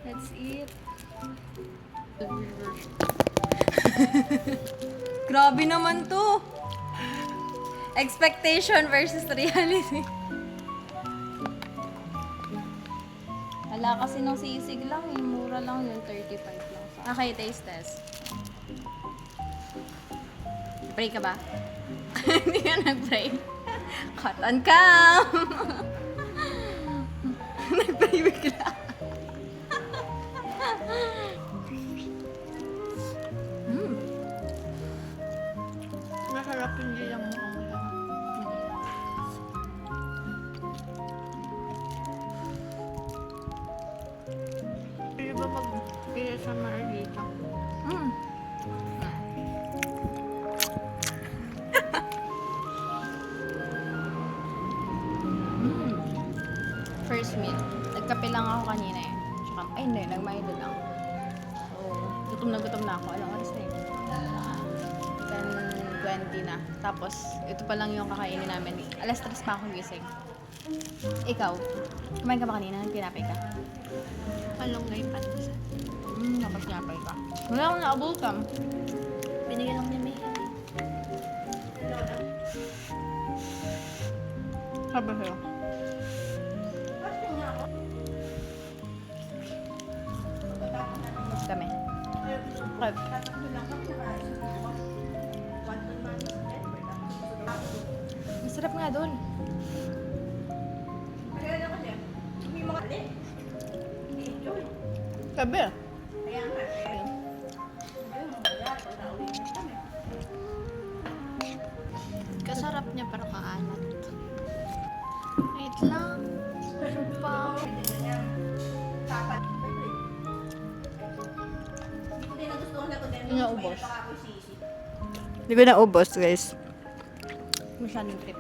Let's eat. Grabe naman to. Expectation versus reality. Wala kasi nung sisig lang, yung mura lang yung 35 lang. Okay, taste test. Pray ka ba? Hindi ka nag-pray. Cotton cam! Nag-pray bigla. Masarap hindi lang mo ang lahat. Pwede ba mag-pila sa Margarita? Mm. First meal. Nagkape lang ako kanina eh. Tsaka, ay hindi, nagmahilo lang. So, gutom na ako. Anong oras na eh? 10:20 na. Tapos, ito pa lang yung kakainin namin. Alas 3 pa ako gising. Ikaw, kumain ka ba kanina? Nagtinapay ka? Malunggay panis. Nakapagtinapay ka. Wala akong naabutan. Binigyan lang niya may Sabi sa'yo. Kami. Okay. Masarap nga doon. Sabi. Kasarap niya pero kaalat. Wait lang. Pa. Hindi naubos. Hindi ko naubos, guys. Masyadong trip.